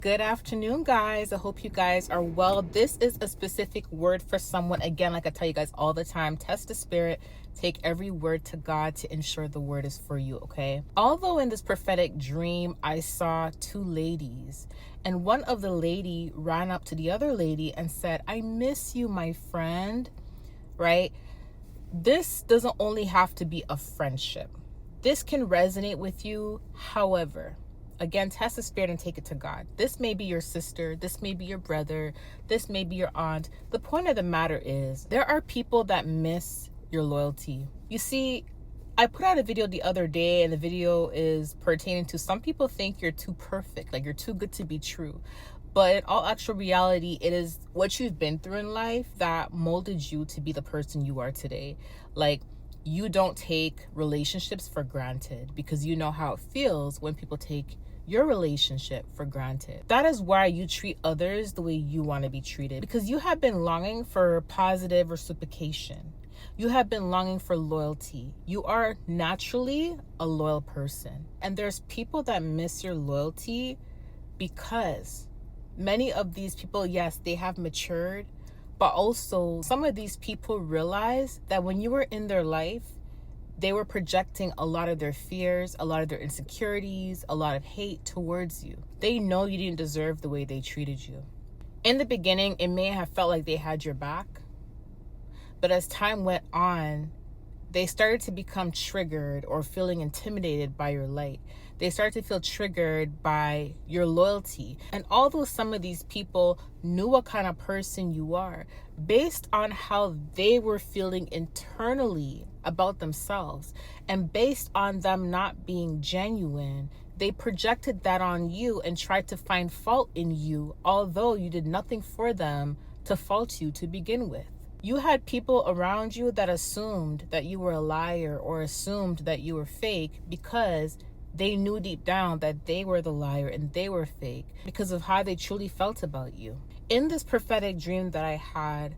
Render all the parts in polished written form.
Good afternoon, guys. I hope you guys are well. This is a specific word for someone. Again, like I tell you guys all the time, test the spirit, take every word to God to ensure the word is for you, okay? Although in this prophetic dream, I saw two ladies, and one of the lady ran up to the other lady and said, "I miss you, my friend," right? This doesn't only have to be a friendship. This can resonate with you. However, again, test the spirit and take it to God. This may be your sister, this may be your brother, this may be your aunt. The point of the matter is there are people that miss your loyalty. You see, I put out a video the other day, and the video is pertaining to some people think you're too perfect, like you're too good to be true. But in all actual reality, it is what you've been through in life that molded you to be the person you are today. Like, you don't take relationships for granted because you know how it feels when people take your relationship for granted. That is why you treat others the way you want to be treated, because you have been longing for positive reciprocation. You have been longing for loyalty. You are naturally a loyal person. And there's people that miss your loyalty because many of these people, yes, they have matured, but also some of these people realize that when you were in their life, they were projecting a lot of their fears, a lot of their insecurities, a lot of hate towards you. They know you didn't deserve the way they treated you. In the beginning, it may have felt like they had your back, but as time went on, they started to become triggered or feeling intimidated by your light. They started to feel triggered by your loyalty. And although some of these people knew what kind of person you are, based on how they were feeling internally about themselves, and based on them not being genuine, they projected that on you and tried to find fault in you, although you did nothing for them to fault you to begin with. You had people around you that assumed that you were a liar or assumed that you were fake because they knew deep down that they were the liar and they were fake because of how they truly felt about you. In this prophetic dream that I had,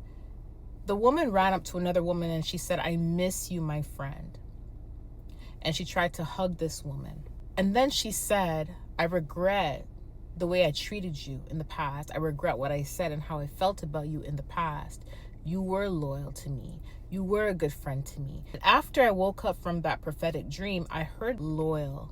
the woman ran up to another woman and she said, "I miss you, my friend." And she tried to hug this woman. And then she said, "I regret the way I treated you in the past. I regret what I said and how I felt about you in the past. You were loyal to me. You were a good friend to me." And after I woke up from that prophetic dream, I heard loyal.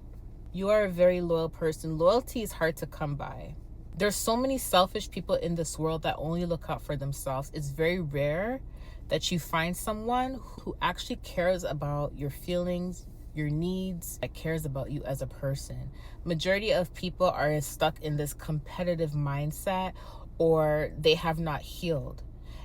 You are a very loyal person. Loyalty is hard to come by. There's so many selfish people in this world that only look out for themselves. It's very rare that you find someone who actually cares about your feelings, your needs, that cares about you as a person. Majority of people are stuck in this competitive mindset, or they have not healed.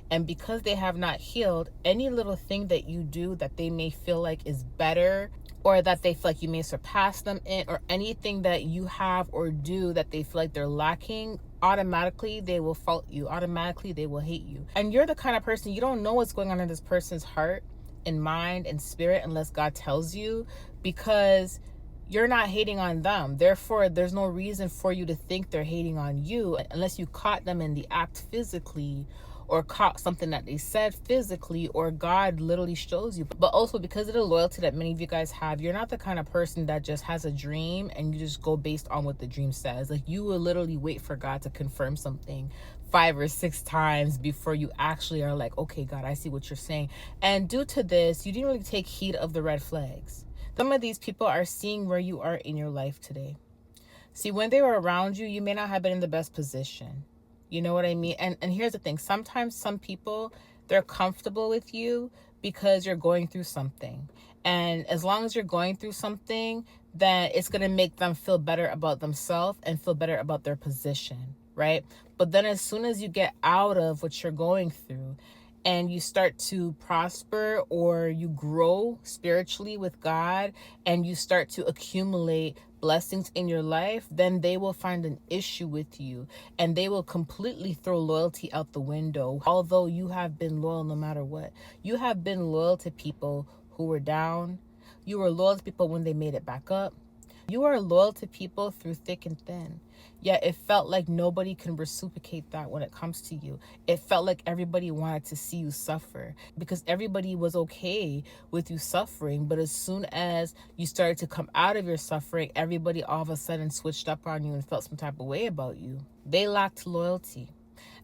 And because they have not healed, any little thing that you do that they may feel like is better, or that they feel like you may surpass them in, or anything that you have or do that they feel like they're lacking, automatically they will fault you. Automatically they will hate you. And you're the kind of person, you don't know what's going on in this person's heart and mind and spirit unless God tells you, because you're not hating on them. Therefore, there's no reason for you to think they're hating on you unless you caught them in the act physically, or caught something that they said physically, or God literally shows you. But also, because of the loyalty that many of you guys have, you're not the kind of person that just has a dream and you just go based on what the dream says. Like, you will literally wait for God to confirm something 5 or 6 times before you actually are like, "Okay, God, I see what you're saying." And due to this, you didn't really take heed of the red flags. Some of these people are seeing where you are in your life today. See, when they were around you, you may not have been in the best position. You know what I mean? And here's the thing. Sometimes some people, they're comfortable with you because you're going through something. And as long as you're going through something, then it's going to make them feel better about themselves and feel better about their position, right? But then as soon as you get out of what you're going through and you start to prosper, or you grow spiritually with God, and you start to accumulate blessings in your life, then they will find an issue with you and they will completely throw loyalty out the window. Although you have been loyal no matter what. You have been loyal to people who were down. You were loyal to people when they made it back up. You are loyal to people through thick and thin. Yet it felt like nobody can reciprocate that when it comes to you. It felt like everybody wanted to see you suffer because everybody was okay with you suffering. But as soon as you started to come out of your suffering, everybody all of a sudden switched up on you and felt some type of way about you. They lacked loyalty.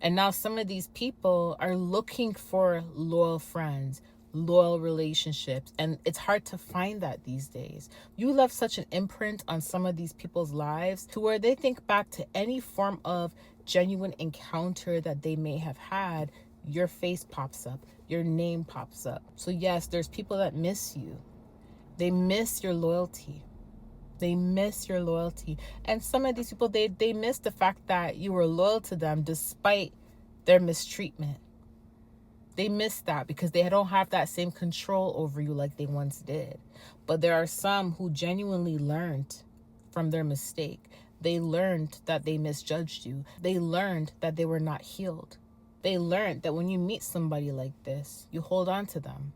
And now some of these people are looking for loyal friends, loyal relationships, and it's hard to find that these days. You left such an imprint on some of these people's lives to where they think back to any form of genuine encounter that they may have had, your face pops up, your name pops up. So yes, there's people that miss you. They miss your loyalty. They miss your loyalty. And some of these people, they miss the fact that you were loyal to them despite their mistreatment. They miss that because they don't have that same control over you like they once did. But there are some who genuinely learned from their mistake. They learned that they misjudged you. They learned that they were not healed. They learned that when you meet somebody like this, you hold on to them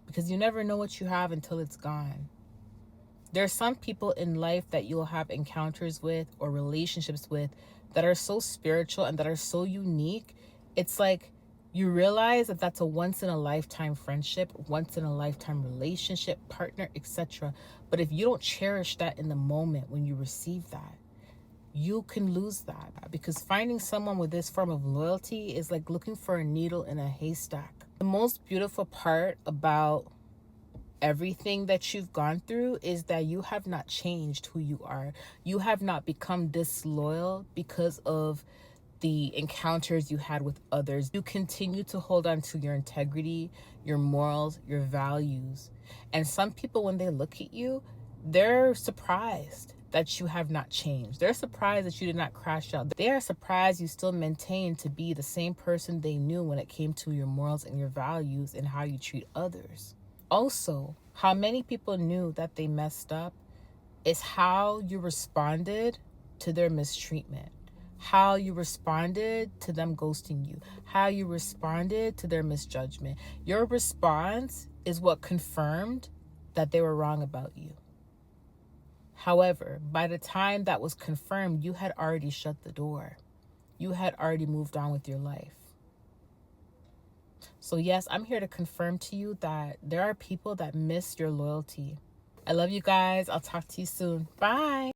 because you never know what you have until it's gone. There are some people in life that you'll have encounters with or relationships with that are so spiritual and that are so unique. It's like you realize that that's a once-in-a-lifetime friendship, once-in-a-lifetime relationship, partner, etc. But if you don't cherish that in the moment when you receive that, you can lose that, because finding someone with this form of loyalty is like looking for a needle in a haystack. The most beautiful part about everything that you've gone through is that you have not changed who you are. You have not become disloyal because of the encounters you had with others. You continue to hold on to your integrity, your morals, your values. And some people, when they look at you, they're surprised that you have not changed. They're surprised that you did not crash out. They are surprised you still maintain to be the same person they knew when it came to your morals and your values and how you treat others. Also, how many people knew that they messed up is how you responded to their mistreatment, how you responded to them ghosting you, how you responded to their misjudgment. Your response is what confirmed that they were wrong about you. However, by the time that was confirmed, you had already shut the door. You had already moved on with your life. So yes, I'm here to confirm to you that there are people that miss your loyalty. I love you guys. I'll talk to you soon. Bye.